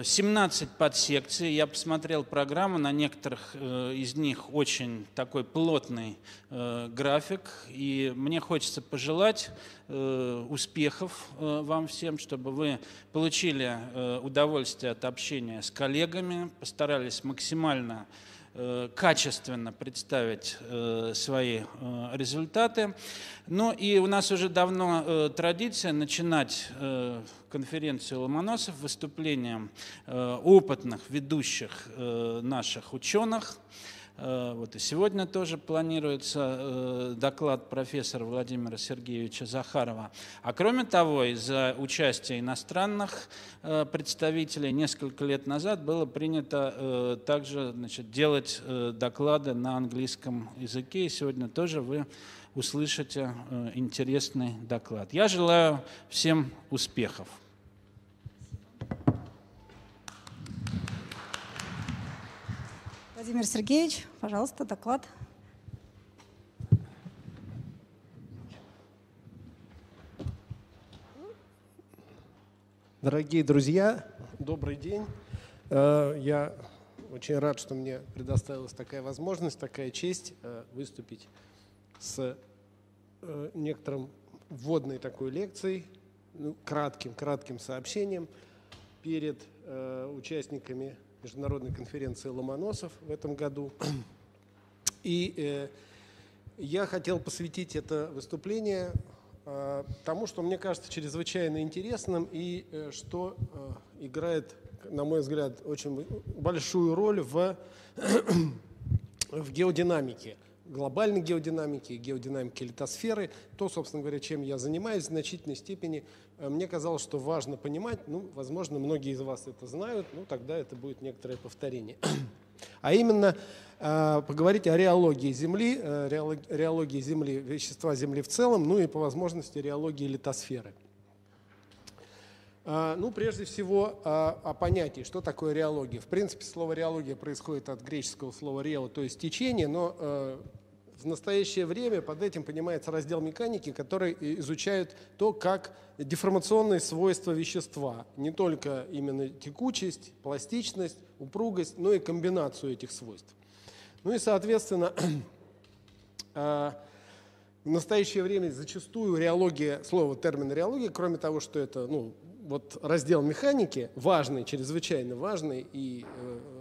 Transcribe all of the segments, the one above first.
17 подсекций. Я посмотрел программу, на некоторых из них очень такой плотный график. И мне хочется пожелать успехов вам всем, чтобы вы получили удовольствие от общения с коллегами, постарались максимально качественно представить свои результаты. Ну и у нас уже давно традиция начинать конференцию Ломоносов выступлением опытных ведущих наших ученых. Вот и сегодня тоже планируется доклад профессора Владимира Сергеевича Захарова. А кроме того, из-за участия иностранных представителей несколько лет назад было принято также, значит, делать доклады на английском языке. И сегодня тоже вы услышите интересный доклад. Я желаю всем успехов. Владимир Сергеевич, пожалуйста, доклад. Дорогие друзья, добрый день. Я очень рад, что мне предоставилась такая возможность, такая честь выступить с некоторым вводной такой лекцией, кратким сообщением перед участниками Международной конференции Ломоносов в этом году. И я хотел посвятить это выступление тому, что мне кажется чрезвычайно интересным и что играет, на мой взгляд, очень большую роль в геодинамике, глобальной геодинамике, геодинамике литосферы. То, собственно говоря, чем я занимаюсь в значительной степени. Мне казалось, что важно понимать, ну, возможно, многие из вас это знают, ну, тогда это будет некоторое повторение. А именно поговорить о реологии Земли, вещества Земли в целом, ну и по возможности реологии литосферы. Ну, прежде всего, о понятии, что такое реология. В принципе, слово реология происходит от греческого слова «рео», то есть течение, но в настоящее время под этим понимается раздел механики, который изучает то, как деформационные свойства вещества, не только именно текучесть, пластичность, упругость, но и комбинацию этих свойств. Ну и, соответственно, в настоящее время зачастую реология, термин реология, кроме того, что это, ну, вот раздел механики важный, чрезвычайно важный, и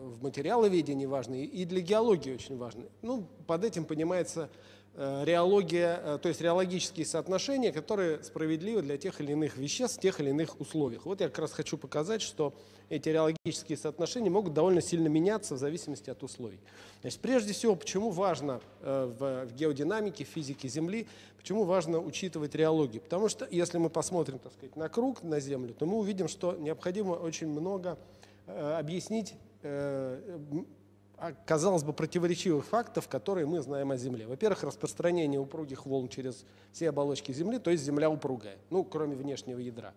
в материаловедении важный, и для геологии очень важный. Ну, под этим понимается реология, то есть реологические соотношения, которые справедливы для тех или иных веществ в тех или иных условиях. Вот я как раз хочу показать, что эти реологические соотношения могут довольно сильно меняться в зависимости от условий. Значит, прежде всего, почему важно в геодинамике, в физике Земли, почему важно учитывать реологию? Потому что если мы посмотрим, так сказать, на круг, на Землю, то мы увидим, что необходимо очень много объяснить, казалось бы, противоречивых фактов, которые мы знаем о Земле. Во-первых, распространение упругих волн через все оболочки Земли, то есть Земля упругая, ну, кроме внешнего ядра.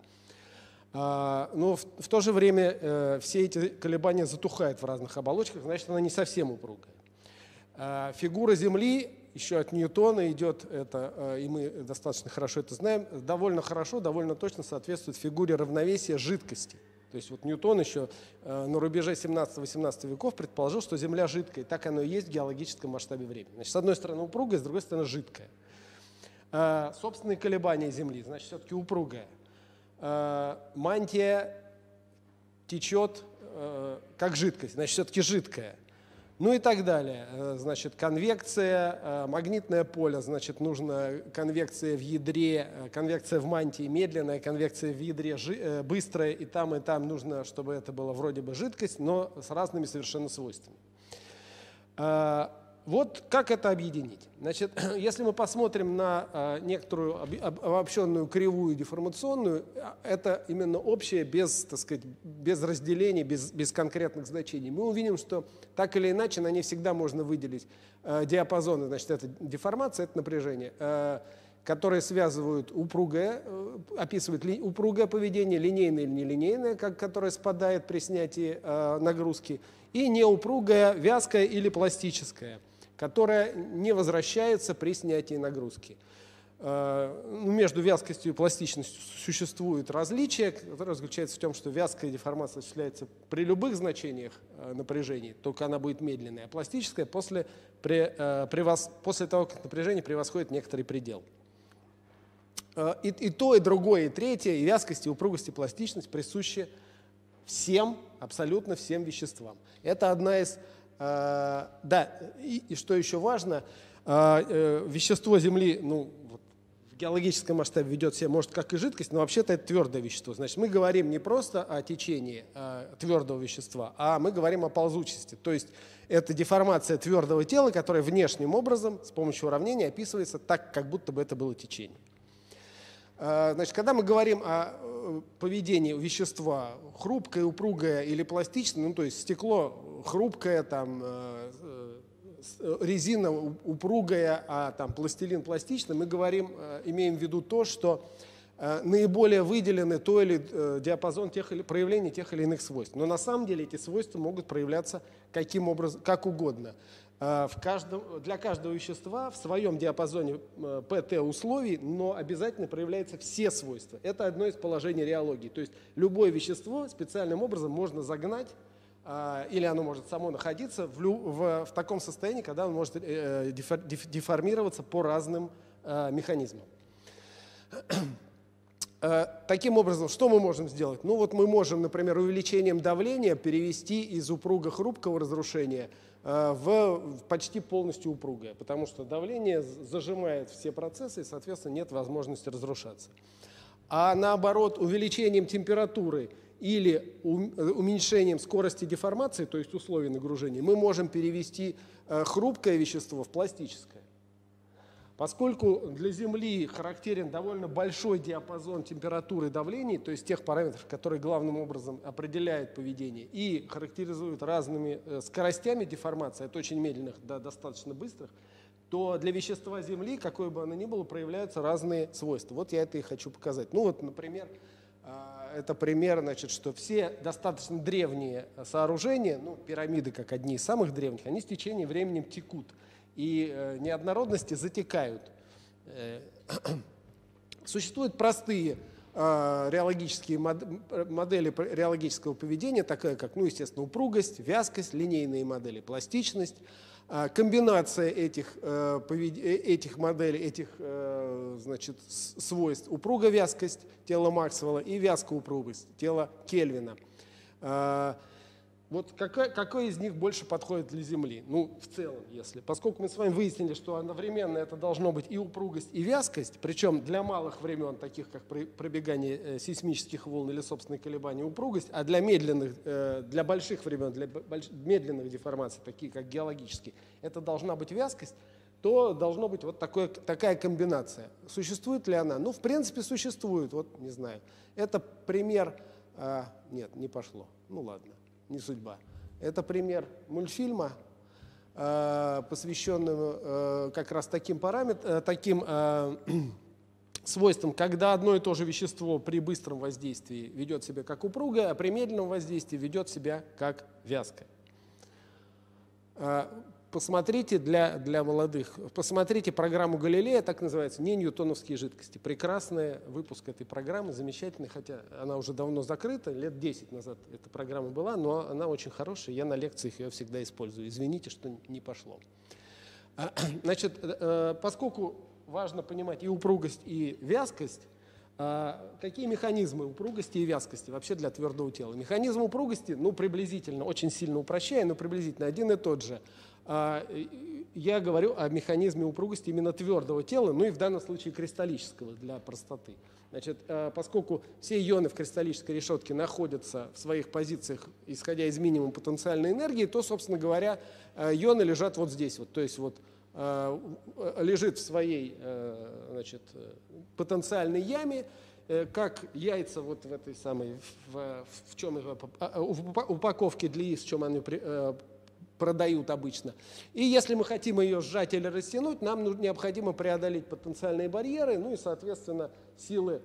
Но в то же время все эти колебания затухают в разных оболочках, значит, она не совсем упругая. Фигура Земли, еще от Ньютона идет это, и мы достаточно хорошо это знаем, довольно хорошо, довольно точно соответствует фигуре равновесия жидкости. То есть вот Ньютон еще на рубеже 17-18 веков предположил, что Земля жидкая. Так оно и есть в геологическом масштабе времени. Значит, с одной стороны упругая, с другой стороны жидкая. Собственные колебания Земли, значит, все-таки упругая. Мантия течет как жидкость, значит, все-таки жидкая. Ну и так далее. Значит, конвекция, магнитное поле, значит, нужна конвекция в ядре, конвекция в мантии медленная, конвекция в ядре быстрая, и там нужно, чтобы это было вроде бы жидкость, но с разными совершенно свойствами. Вот как это объединить? Значит, если мы посмотрим на некоторую обобщенную кривую деформационную, это именно общее, без, так сказать, без разделений, без конкретных значений. Мы увидим, что так или иначе на ней всегда можно выделить диапазоны. Значит, это деформация, это напряжение, которые связывают описывают упругое поведение, линейное или нелинейное, которое спадает при снятии нагрузки, и неупругое, вязкое или пластическое, которая не возвращается при снятии нагрузки. между вязкостью и пластичностью существует различие, которое заключается в том, что вязкая деформация осуществляется при любых значениях напряжений, только она будет медленная, а пластическая после того, как напряжение превосходит некоторый предел. И то, и другое, и третье, и вязкость, и упругость, и пластичность присущи всем, абсолютно всем веществам. Это одна из... Да, и что еще важно, вещество Земли, ну, в геологическом масштабе ведет себя, может, как и жидкость, но вообще-то это твердое вещество. Значит, мы говорим не просто о течении твердого вещества, а мы говорим о ползучести. То есть это деформация твердого тела, которая внешним образом с помощью уравнения описывается так, как будто бы это было течение. Значит, когда мы говорим о поведении вещества хрупкое, упругое или пластичное, ну, то есть стекло хрупкое, там, резина упругая, а там пластилин пластичный, мы говорим, имеем в виду то, что наиболее выделены то или диапазон проявления тех или иных свойств. Но на самом деле эти свойства могут проявляться каким образом, как угодно. Для каждого вещества в своем диапазоне ПТ условий, но обязательно проявляются все свойства. Это одно из положений реологии. То есть любое вещество специальным образом можно загнать, или оно может само находиться в таком состоянии, когда оно может деформироваться по разным механизмам. Таким образом, что мы можем сделать? Ну вот мы можем, например, увеличением давления перевести из упруго-хрупкого разрушения в почти полностью упругое, потому что давление зажимает все процессы и, соответственно, нет возможности разрушаться. А наоборот, увеличением температуры или уменьшением скорости деформации, то есть условий нагружения, мы можем перевести хрупкое вещество в пластическое. Поскольку для Земли характерен довольно большой диапазон температуры и давлений, то есть тех параметров, которые главным образом определяют поведение и характеризуют разными скоростями деформации, от очень медленных до достаточно быстрых, то для вещества Земли, какое бы оно ни было, проявляются разные свойства. Вот я это и хочу показать. Ну вот, например, это пример, значит, что все достаточно древние сооружения, ну, пирамиды как одни из самых древних, они с течением временем текут. И неоднородности затекают. Существуют простые реологические модели реологического поведения, такая как, ну, естественно, упругость, вязкость, линейные модели, пластичность. Комбинация этих моделей, этих, значит, свойств, упруго-вязкость тела Максвелла и вязко-упругость тела Кельвина. Вот какой из них больше подходит для Земли? Ну, в целом, если. Поскольку мы с вами выяснили, что одновременно это должно быть и упругость, и вязкость, причем для малых времен, таких как пробегание сейсмических волн или собственные колебания, упругость, а для медленных, для больших времен, для медленных деформаций, такие как геологические, это должна быть вязкость, то должна быть вот такая комбинация. Существует ли она? Ну, в принципе, существует. Вот, не знаю. Это пример... нет, не пошло. Ну, ладно. Не судьба. Это пример мультфильма, посвященного как раз таким свойствам, когда одно и то же вещество при быстром воздействии ведет себя как упругое, а при медленном воздействии ведет себя как вязкое. Посмотрите для молодых, посмотрите программу Галилея, так называется, «Не ньютоновские жидкости». Прекрасный выпуск этой программы, замечательный, хотя она уже давно закрыта, лет 10 назад эта программа была, но она очень хорошая, я на лекциях ее всегда использую. Извините, что не пошло. Значит, поскольку важно понимать и упругость, и вязкость, какие механизмы упругости и вязкости вообще для твердого тела? Механизм упругости, ну, приблизительно, очень сильно упрощая, но приблизительно один и тот же. Я говорю о механизме упругости именно твердого тела, ну и в данном случае кристаллического для простоты. Значит, поскольку все ионы в кристаллической решетке находятся в своих позициях, исходя из минимума потенциальной энергии, то, собственно говоря, ионы лежат вот здесь. Вот, то есть вот, лежит в своей, значит, потенциальной яме, как яйца вот в этой самой, в чем упаковке для яиц, в чем они продают обычно. И если мы хотим ее сжать или растянуть, нам необходимо преодолеть потенциальные барьеры, ну и, соответственно, силы,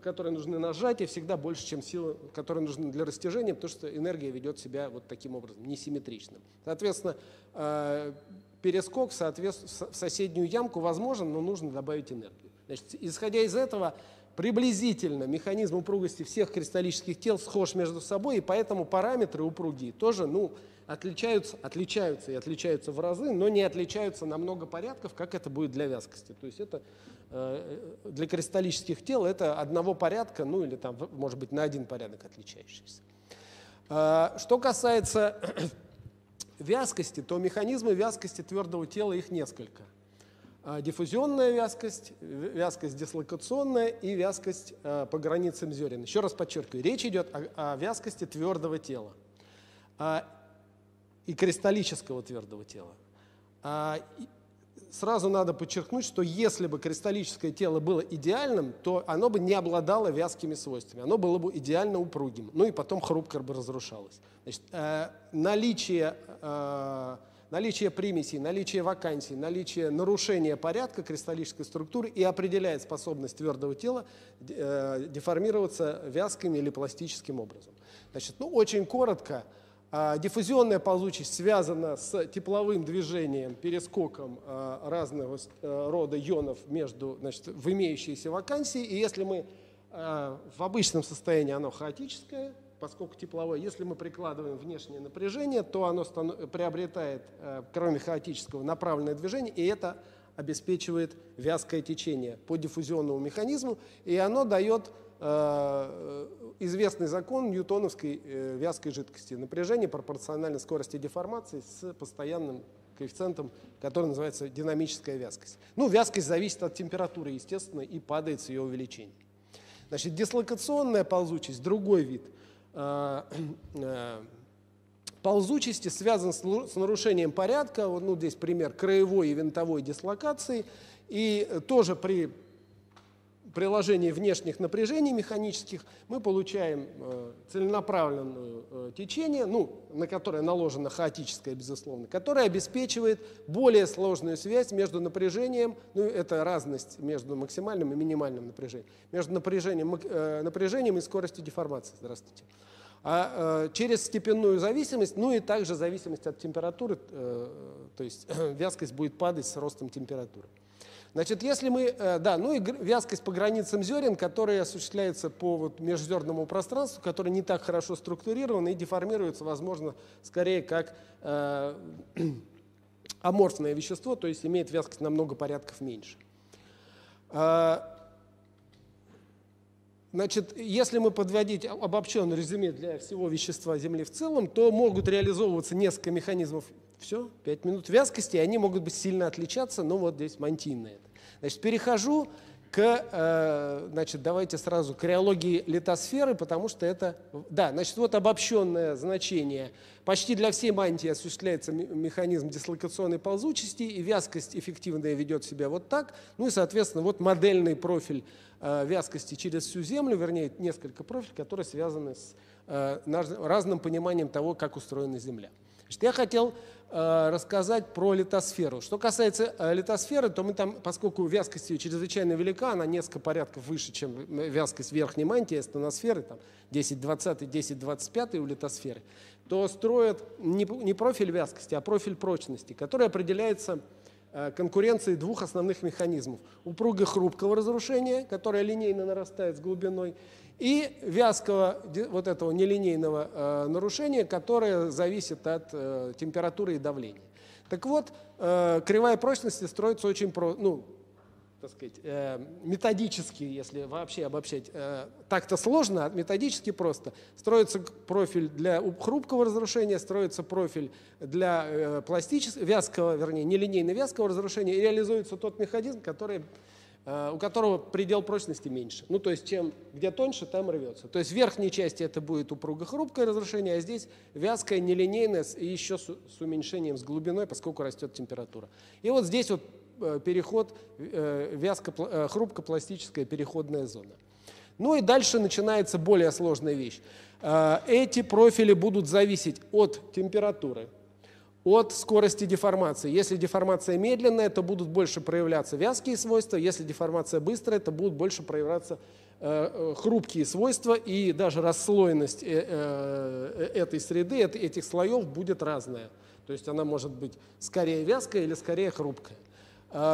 которые нужны на сжатие, всегда больше, чем силы, которые нужны для растяжения, потому что энергия ведет себя вот таким образом, несимметрично. Соответственно, перескок в соседнюю ямку возможен, но нужно добавить энергию. Значит, исходя из этого, приблизительно механизм упругости всех кристаллических тел схож между собой, и поэтому параметры упругие тоже отличаются в разы, но не отличаются на много порядков, как это будет для вязкости. То есть это для кристаллических тел это одного порядка, ну или там, может быть, на один порядок отличающийся. Что касается вязкости, то механизмы вязкости твердого тела их несколько. Диффузионная вязкость, вязкость дислокационная и вязкость по границам зерен. Еще раз подчеркиваю, речь идет о вязкости твердого тела и кристаллического твердого тела. Сразу надо подчеркнуть, что если бы кристаллическое тело было идеальным, то оно бы не обладало вязкими свойствами, оно было бы идеально упругим, ну и потом хрупко бы разрушалось. Значит, наличие примесей, наличие вакансий, наличие нарушения порядка кристаллической структуры и определяет способность твердого тела деформироваться вязким или пластическим образом. Значит, очень коротко, диффузионная ползучесть связана с тепловым движением, перескоком разного рода ионов в имеющиеся вакансии. И если мы в обычном состоянии оно хаотическое, поскольку тепловое, если мы прикладываем внешнее напряжение, то оно приобретает, кроме хаотического, направленное движение, и это обеспечивает вязкое течение по диффузионному механизму, и оно дает известный закон ньютоновской вязкой жидкости. Напряжение пропорционально скорости деформации с постоянным коэффициентом, который называется динамическая вязкость. Вязкость зависит от температуры, естественно, и падает с ее увеличением. Значит, дислокационная ползучесть, другой вид ползучести, связан с нарушением порядка. Здесь пример краевой и винтовой дислокации. И тоже при приложении внешних напряжений механических мы получаем целенаправленное течение, на которое наложено хаотическое, безусловно, которое обеспечивает более сложную связь между напряжением, это разность между максимальным и минимальным напряжением, между напряжением и скоростью деформации. Здравствуйте. Через степенную зависимость, и также зависимость от температуры, то есть вязкость будет падать с ростом температуры. Значит, если мы, и вязкость по границам зерен, которая осуществляется по межзерному пространству, которое не так хорошо структурировано и деформируется, возможно, скорее как аморфное вещество, то есть имеет вязкость на много порядков меньше. Значит, если мы подводить обобщенное резюме для всего вещества Земли в целом, то могут реализовываться несколько механизмов. Все, 5 минут вязкости, и они могут быть сильно отличаться, но вот здесь мантийное. Значит, перехожу давайте сразу к реологии литосферы, потому что это, обобщенное значение. Почти для всей мантии осуществляется механизм дислокационной ползучести, и вязкость эффективная ведет себя вот так. И, соответственно, модельный профиль вязкости через всю Землю, вернее, несколько профилей, которые связаны с разным пониманием того, как устроена Земля. Значит, я хотел рассказать про литосферу. Что касается литосферы, то мы там, поскольку вязкость ее чрезвычайно велика, она несколько порядков выше, чем вязкость верхней мантии, стеносферы, там 10-20, 10-25 у литосферы, то строят не профиль вязкости, а профиль прочности, который определяется конкуренцией двух основных механизмов. Упруго-хрупкого разрушения, которое линейно нарастает с глубиной, и вязкого этого нелинейного нарушения, которое зависит от температуры и давления. Так вот, кривая прочности строится очень методически, если вообще обобщать. Так-то сложно, а методически просто. Строится профиль для хрупкого разрушения, строится профиль для вязкого, вернее, нелинейно-вязкого разрушения, и реализуется тот механизм, у которого предел прочности меньше. То есть, где тоньше, там рвется. То есть в верхней части это будет упруго-хрупкое разрушение, а здесь вязкое, нелинейное и еще с уменьшением, с глубиной, поскольку растет температура. И вот здесь переход, хрупко-пластическая переходная зона. И дальше начинается более сложная вещь. Эти профили будут зависеть от температуры, от скорости деформации. Если деформация медленная, то будут больше проявляться вязкие свойства. Если деформация быстрая, то будут больше проявляться хрупкие свойства. И даже расслоенность этой среды, этих слоев будет разная. То есть она может быть скорее вязкая или скорее хрупкая.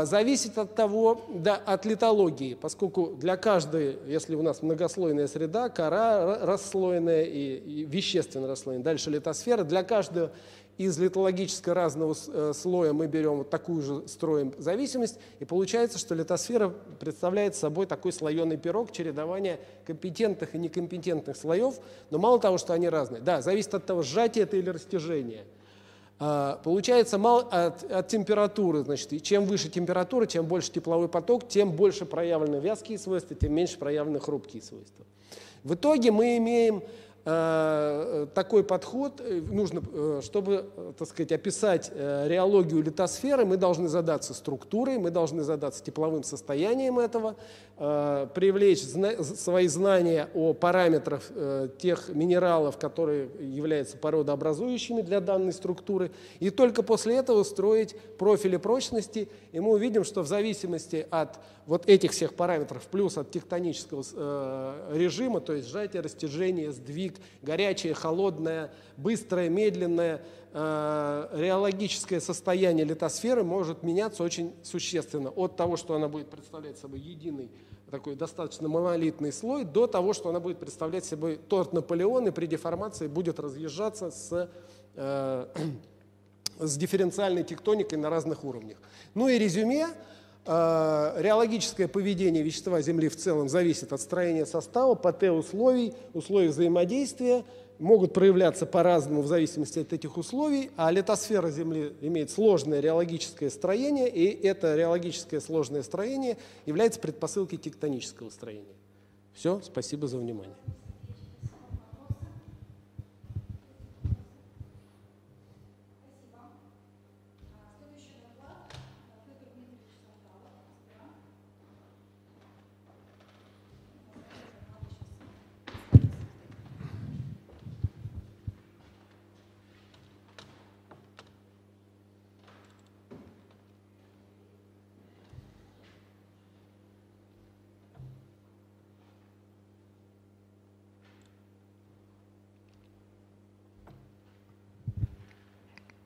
Зависит от того, да, от литологии, поскольку для каждой, если у нас многослойная среда, кора расслоенная и вещественно расслоенная, дальше литосфера, для каждого из литологически разного слоя мы берем вот такую же, строим зависимость, и получается, что литосфера представляет собой такой слоеный пирог, чередование компетентных и некомпетентных слоев, но мало того, что они разные. Да, зависит от того, сжатие это или растяжение. Получается от температуры, значит, и чем выше температура, чем больше тепловой поток, тем больше проявлены вязкие свойства, тем меньше проявлены хрупкие свойства. В итоге мы имеем такой подход, нужно, чтобы, так сказать, описать реологию литосферы, мы должны задаться структурой, мы должны задаться тепловым состоянием этого, привлечь свои знания о параметрах тех минералов, которые являются породообразующими для данной структуры, и только после этого строить профили прочности, и мы увидим, что в зависимости от вот этих всех параметров, плюс от тектонического режима, то есть сжатие, растяжение, сдвиг, горячее, холодное, быстрое, медленное, реологическое состояние литосферы может меняться очень существенно. От того, что она будет представлять собой единый, такой достаточно монолитный слой, до того, что она будет представлять собой торт Наполеона и при деформации будет разъезжаться с дифференциальной тектоникой на разных уровнях. Ну и резюме. Реологическое поведение вещества Земли в целом зависит от строения состава, условий, условий взаимодействия, могут проявляться по-разному в зависимости от этих условий, а литосфера Земли имеет сложное реологическое строение, и это реологическое сложное строение является предпосылкой тектонического строения. Все, спасибо за внимание.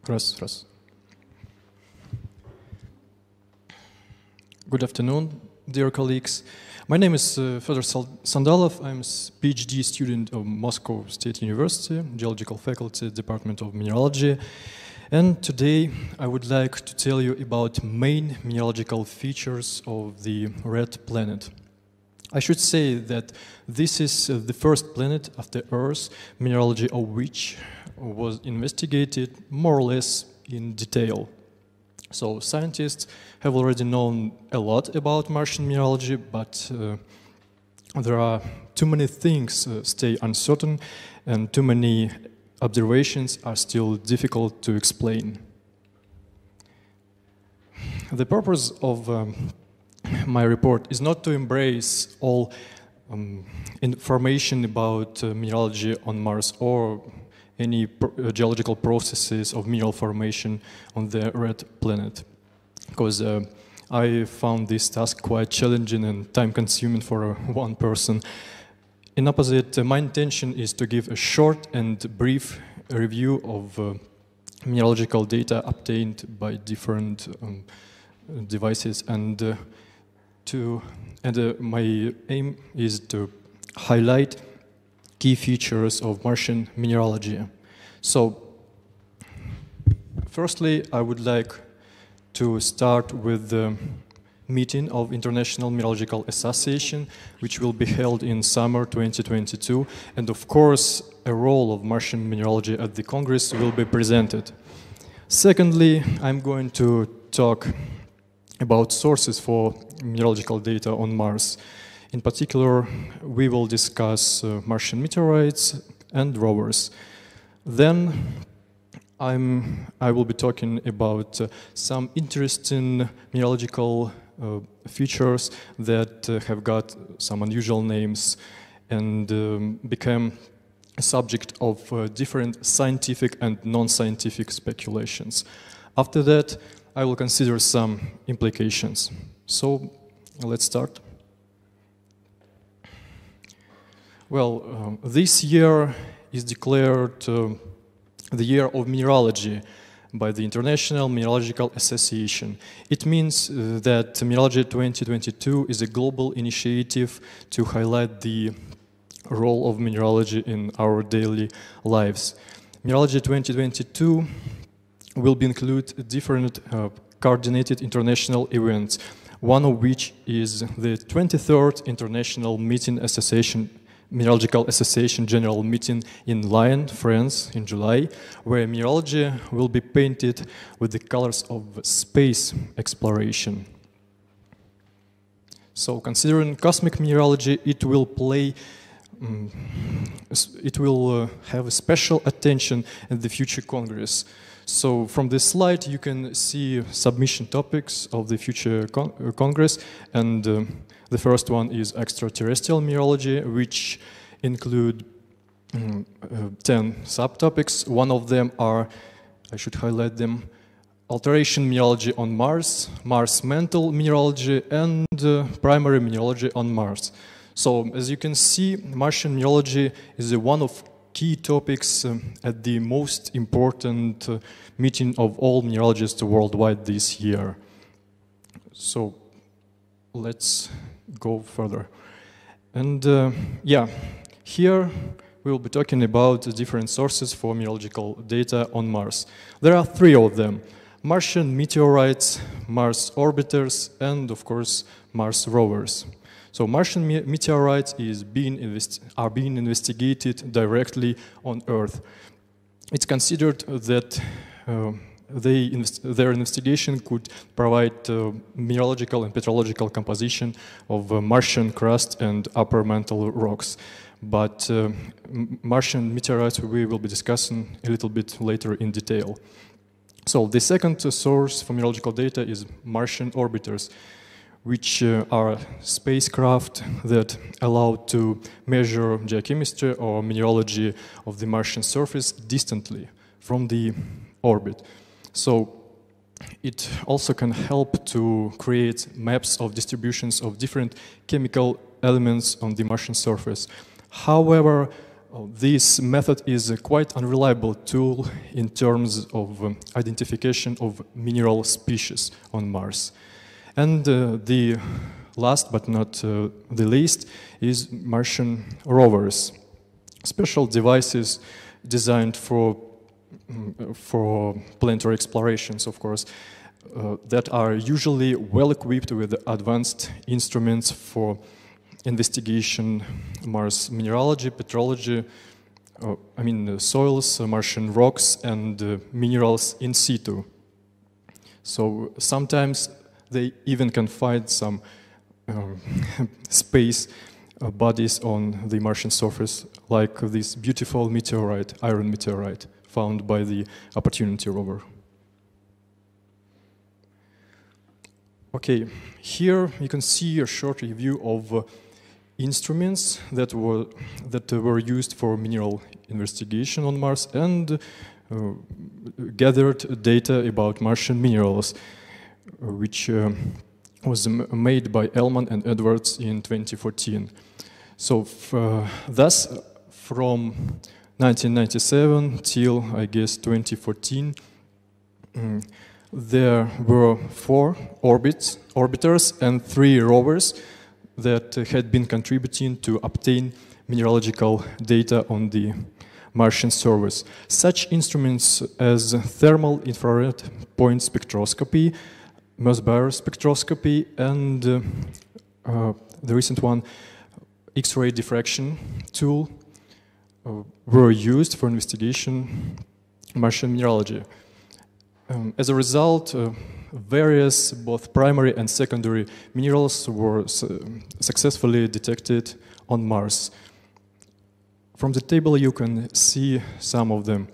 Раз. Good afternoon, dear colleagues. My name is Fedor Sandalov. I'm a PhD student of Moscow State University, Geological Faculty, Department of Mineralogy. And today I would like to tell you about main mineralogical features of the red planet. I should say that this is the first planet after Earth, mineralogy of which was investigated more or less in detail. So scientists have already known a lot about Martian mineralogy, but there are too many things stay uncertain, and too many observations are still difficult to explain. The purpose of my report is not to embrace all information about mineralogy on Mars or any geological processes of mineral formation on the red planet, because I found this task quite challenging and time-consuming for one person. In opposite, my intention is to give a short and brief review of mineralogical data obtained by different devices, and my aim is to highlight key features of Martian mineralogy. So, firstly, I would like to start with the meeting of International Mineralogical Association, which will be held in summer 2022, and of course, a role of Martian mineralogy at the Congress will be presented. Secondly, I'm going to talk about sources for mineralogical data on Mars. In particular, we will discuss Martian meteorites and rovers. Then I will be talking about some interesting mineralogical features that have got some unusual names and became subject of different scientific and non-scientific speculations. After that, I will consider some implications. So, let's start. Well, this year is declared the year of mineralogy by the International Mineralogical Association. It means that Mineralogy 2022 is a global initiative to highlight the role of mineralogy in our daily lives. Mineralogy 2022 will include different coordinated international events, one of which is the 23rd International Mineralogical Association General Meeting in Lyon, France, in July, where mineralogy will be painted with the colors of space exploration. So, considering cosmic mineralogy, it will have a special attention at the future Congress. So, from this slide, you can see submission topics of the future Congress, and the first one is extraterrestrial mineralogy, which include 10 subtopics. One of them are, I should highlight them, alteration mineralogy on Mars, Mars mantle mineralogy, and primary mineralogy on Mars. So, as you can see, Martian mineralogy is one of key topics at the most important meeting of all mineralogists worldwide this year. So, let's go further. And yeah, here we will be talking about different sources for mineralogical data on Mars. There are 3 of them: Martian meteorites, Mars orbiters, and of course Mars rovers. So Martian meteorites are being investigated directly on Earth. It's considered that their investigation could provide mineralogical and petrological composition of Martian crust and upper mantle rocks. But Martian meteorites we will be discussing a little bit later in detail. So the second source for mineralogical data is Martian orbiters, which are spacecraft that allow to measure geochemistry or mineralogy of the Martian surface distantly from the orbit. So it also can help to create maps of distributions of different chemical elements on the Martian surface. However, this method is a quite unreliable tool in terms of identification of mineral species on Mars. And the last but not the least is Martian rovers, special devices designed for planetary explorations, of course, that are usually well equipped with advanced instruments for investigation Mars mineralogy, petrology, soils, Martian rocks, and minerals in situ. So sometimes they even can find some space bodies on the Martian surface, like this beautiful meteorite, iron meteorite, found by the Opportunity rover. Okay, here you can see a short review of instruments that were used for mineral investigation on Mars and gathered data about Martian minerals, which was made by Ellman and Edwards in 2014. So thus, from 1997 till, I guess, 2014, there were 4 orbiters and 3 rovers that had been contributing to obtain mineralogical data on the Martian surface. Such instruments as thermal infrared point spectroscopy, Mössbauer spectroscopy, and the recent one, X-ray diffraction tool, were used for investigation Martian mineralogy. As a result, various both primary and secondary minerals were successfully detected on Mars. From the table you can see some of them,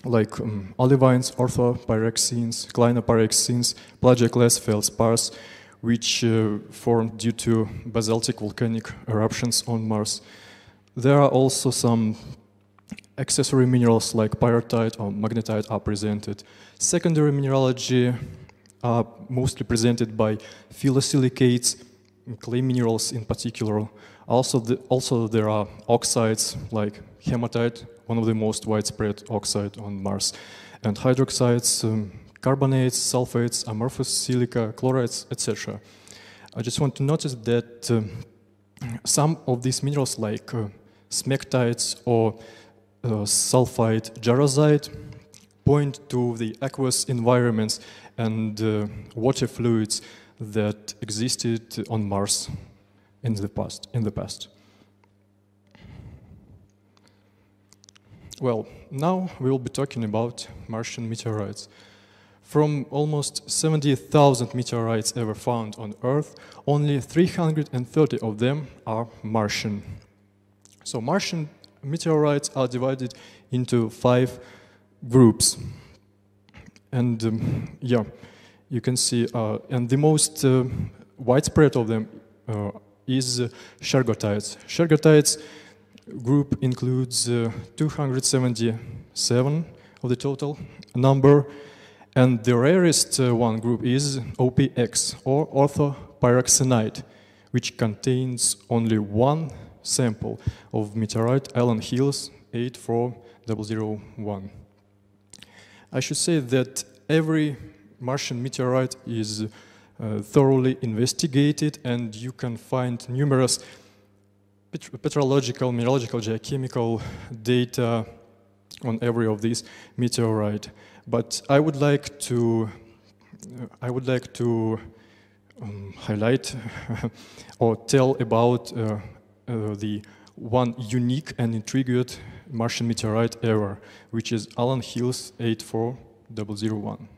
like olivines, orthopyroxenes, clinopyroxenes, plagioclase feldspars, which formed due to basaltic volcanic eruptions on Mars. There are also some Accessory minerals like pyrrhotite or magnetite are presented. Secondary mineralogy are mostly presented by phyllosilicates, clay minerals in particular. Also there are oxides like hematite, one of the most widespread oxide on Mars, and hydroxides, carbonates, sulfates, amorphous silica, chlorides, etc. I just want to notice that some of these minerals like smectites or sulfide jarosite point to the aqueous environments and water fluids that existed on Mars in the past. Well, now we will be talking about Martian meteorites. From almost 70,000 meteorites ever found on Earth, only 330 of them are Martian. So Martian meteorites are divided into 5 groups. And yeah, you can see, and the most widespread of them is shergotites. Shergotites group includes 277 of the total number, and the rarest one group is OPX, or orthopyroxenite, which contains only one sample of meteorite Allen Hills 84001. I should say that every Martian meteorite is thoroughly investigated, and you can find numerous petrological, mineralogical, geochemical data on every of these meteorites. But I would like to highlight or tell about the one unique and intriguing Martian meteorite ever, which is Allen Hills 84001.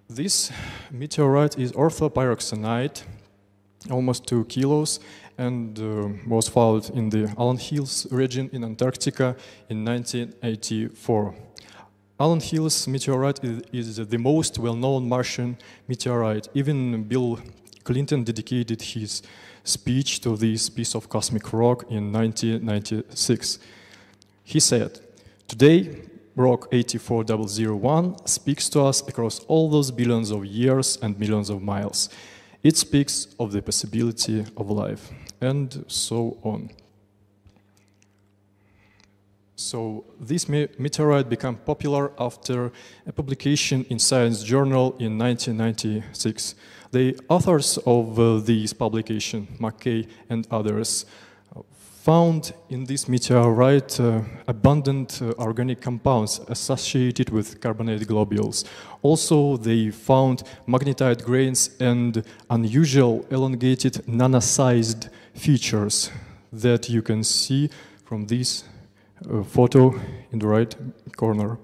This meteorite is orthopyroxenite, almost 2 kilos, and was found in the Allen Hills region in Antarctica in 1984. Allen Hills meteorite is the most well-known Martian meteorite. Even Bill Clinton dedicated his speech to this piece of cosmic rock in 1996. He said, "Today, Rock 84001 speaks to us across all those billions of years and millions of miles. It speaks of the possibility of life," and so on. So this meteorite became popular after a publication in Science Journal in 1996. The authors of this publication, McKay and others, found in this meteorite abundant organic compounds associated with carbonate globules. Also, they found magnetite grains and unusual elongated nano-sized features that you can see from this photo in the right corner.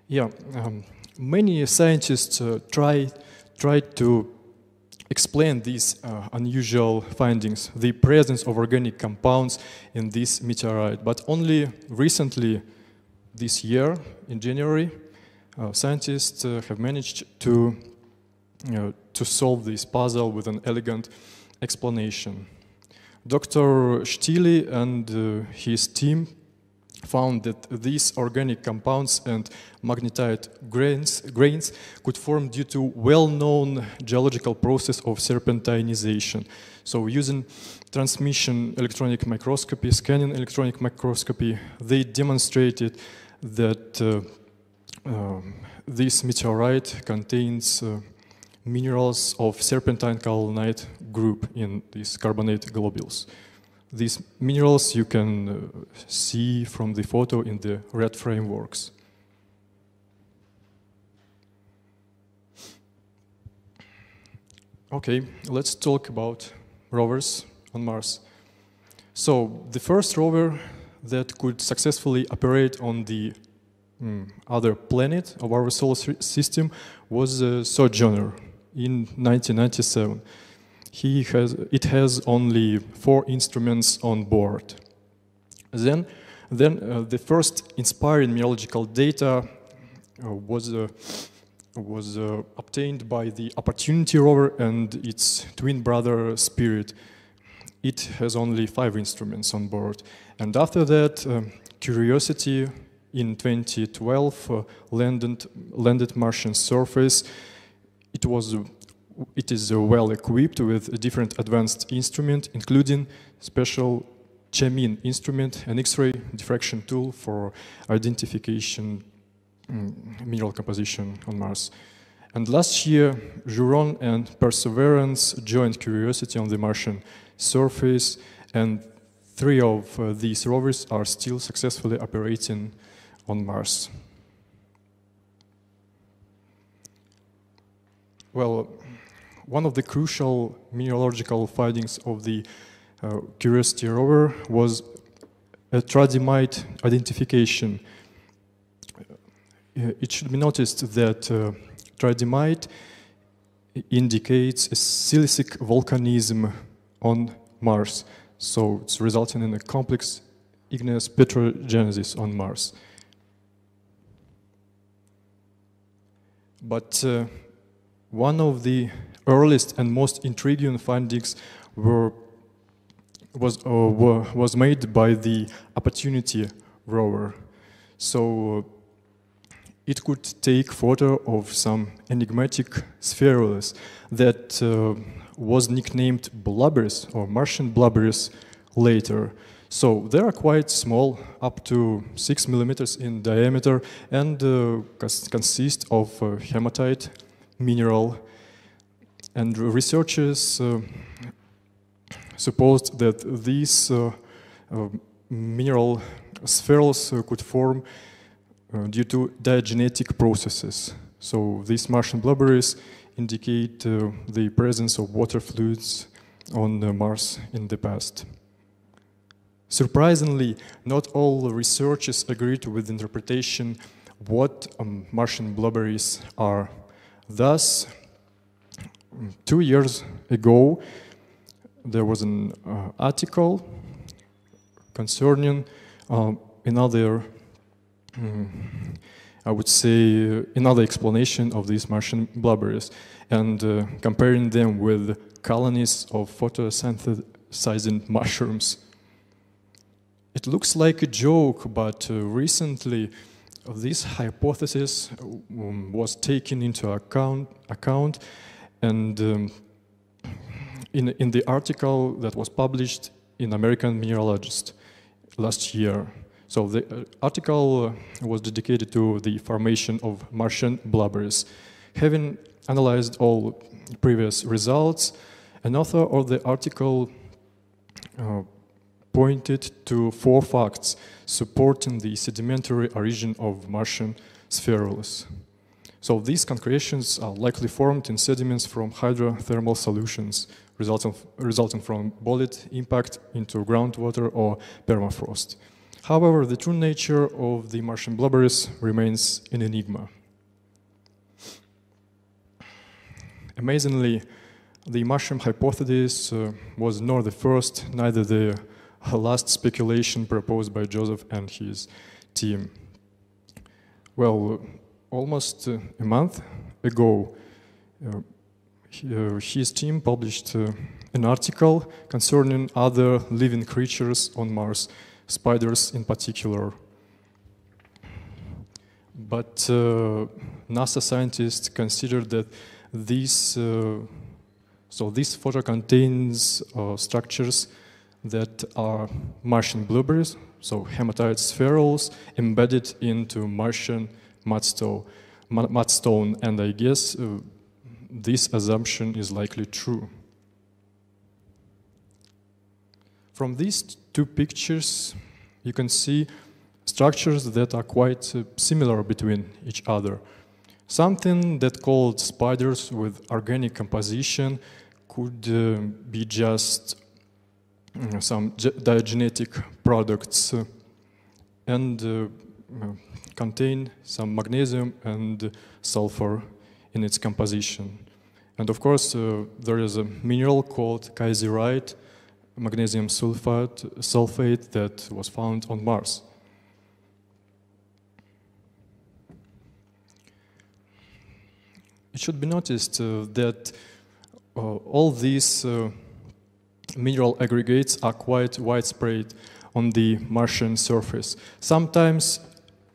Yeah, many scientists tried to explain these unusual findings, the presence of organic compounds in this meteorite. But only recently, this year, in January, scientists have managed to solve this puzzle with an elegant explanation. Dr. Stille and his team found that these organic compounds and magnetite grains could form due to well-known geological process of serpentinization. So using transmission electronic microscopy, scanning electronic microscopy, they demonstrated that this meteorite contains minerals of serpentine kaolinite group in these carbonate globules. These minerals you can see from the photo in the red frameworks. Okay, let's talk about rovers on Mars. So the first rover that could successfully operate on the other planet of our solar system was Sojourner in 1997. It has only 4 instruments on board. Then the first inspiring meteorological data was was obtained by the Opportunity rover and its twin brother Spirit. It has only 5 instruments on board. And after that, Curiosity in 2012 landed Martian surface. It is well equipped with a different advanced instrument, including special CHEMIN instrument, an X-ray diffraction tool for identification mineral composition on Mars. And last year, Juron and Perseverance joined Curiosity on the Martian surface, and 3 of these rovers are still successfully operating on Mars. Well, one of the crucial mineralogical findings of the Curiosity rover was a tridymite identification. It should be noticed that tridymite indicates a silicic volcanism on Mars, so it's resulting in a complex igneous petrogenesis on Mars. But one of the earliest and most intriguing findings was made by the Opportunity rover. So it could take photo of some enigmatic spherules that was nicknamed blubberies or Martian blubberies later. So they are quite small, up to 6 millimeters in diameter, and consist of hematite mineral. And researchers supposed that these mineral spherules could form due to diagenetic processes. So these Martian blubberies indicate the presence of water fluids on Mars in the past. Surprisingly, not all researchers agreed with the interpretation what Martian blubberies are. Thus, 2 years ago, there was an article concerning another, I would say, another explanation of these Martian blubberies, and comparing them with colonies of photosynthesizing mushrooms. It looks like a joke, but recently this hypothesis was taken into account, and in the article that was published in American Mineralogist last year. So the article was dedicated to the formation of Martian blubberies. Having analyzed all previous results, an author of the article pointed to 4 facts supporting the sedimentary origin of Martian spherules. So these concretions are likely formed in sediments from hydrothermal solutions resulting from bolide impact into groundwater or permafrost. However, the true nature of the Martian blubberies remains an enigma. Amazingly, the mushroom hypothesis was nor the first, neither the last speculation proposed by Joseph and his team. Well, almost a month ago, his team published an article concerning other living creatures on Mars, spiders in particular. But NASA scientists considered that this photo contains structures that are Martian blubberies, so hematite spherules embedded into Martian mudstone, and I guess this assumption is likely true. From these 2 pictures, you can see structures that are quite similar between each other. Something that called spiders with organic composition could be just some diagenetic products and contain some magnesium and sulfur in its composition. And of course, there is a mineral called kaiserite, magnesium sulfate that was found on Mars. it should be noticed that all these mineral aggregates are quite widespread on the Martian surface. Sometimes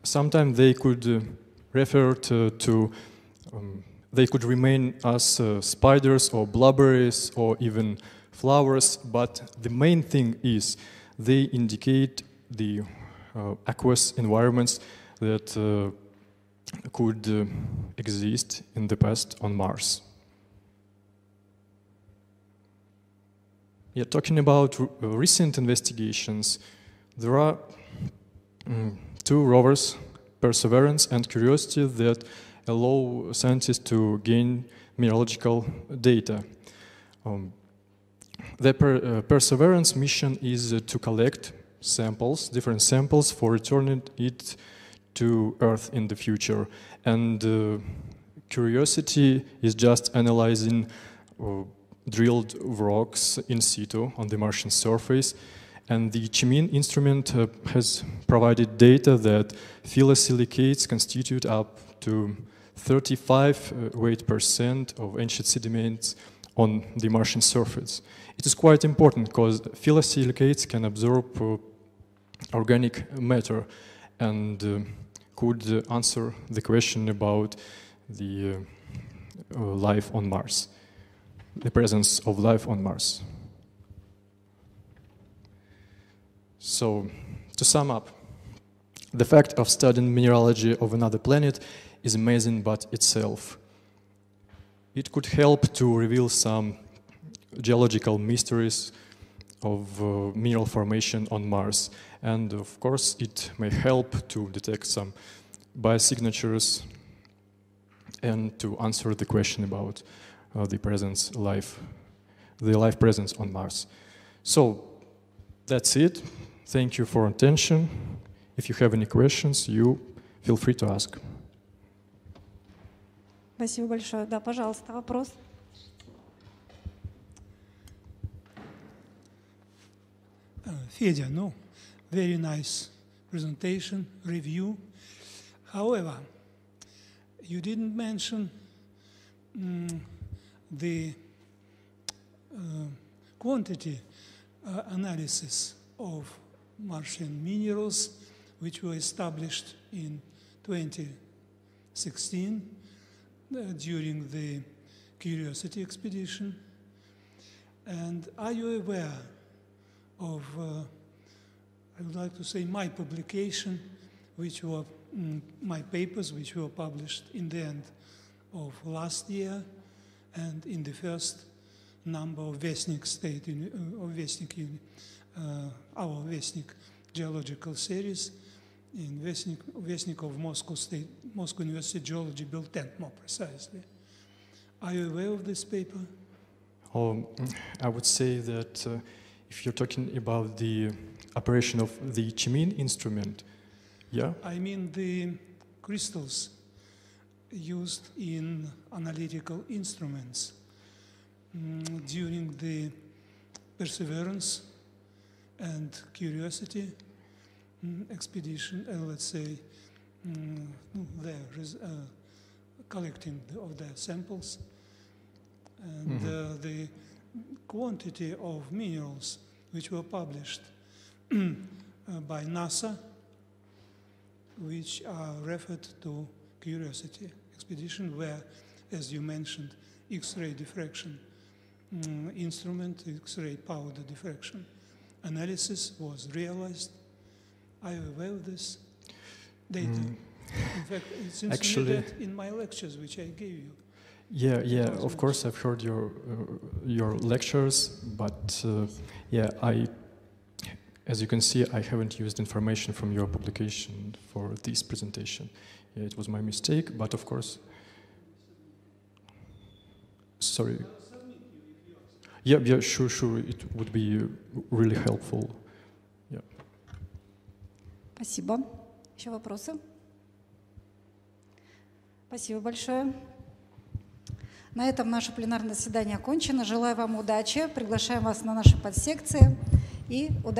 they could refer to they could remain as spiders or blubberies or even flowers, but the main thing is they indicate the aqueous environments that could exist in the past on Mars. Yeah, talking about recent investigations, there are two rovers, Perseverance and Curiosity, that allow scientists to gain mineralogical data. The Perseverance mission is to collect samples, different samples, for returning it to Earth in the future. And Curiosity is just analyzing drilled rocks in situ on the Martian surface. And the CHIMIN instrument has provided data that phyllosilicates constitute up to 35% of ancient sediments on the Martian surface. It is quite important because phyllosilicates can absorb organic matter and could answer the question about the life on Mars, the presence of life on Mars. So, to sum up, the fact of studying mineralogy of another planet is amazing by itself. It could help to reveal some geological mysteries of mineral formation on Mars. And of course, it may help to detect some biosignatures and to answer the question about the life presence on Mars. So, that's it. Thank you for attention. If you have any questions, you feel free to ask. Спасибо большое. Да, пожалуйста, вопрос. Fedya, no, very nice presentation, review. However, you didn't mention the quantity analysis of Martian minerals, which were established in 2016 during the Curiosity expedition. And are you aware of, I would like to say, my publication, which were my papers, which were published in the end of last year and in the first number of Vestnik State, our Vestnik geological series in Vestnik of Moscow State, Moscow University Geology, Bill 10, more precisely. Are you aware of this paper? I would say that if you're talking about the operation of the CHIMIN instrument, yeah? I mean the crystals used in analytical instruments during the Perseverance and Curiosity expedition, let's say, collecting of their samples, and the quantity of minerals which were published by NASA, which are referred to Curiosity expedition, where, as you mentioned, X-ray diffraction instrument, X-ray powered diffraction analysis was realized. Are you aware of this data? In fact, it seems to me that in my lectures, which I gave you. Yeah, of course I've heard your lectures, but as you can see, I haven't used information from your publication for this presentation. Yeah, it was my mistake, but of course. Sorry. Yeah, sure. It would be really helpful. Yeah. Спасибо. Еще вопросы? Спасибо большое. На этом наше пленарное заседание окончено. Желаю вам удачи. Приглашаем вас на наши подсекции и удачи.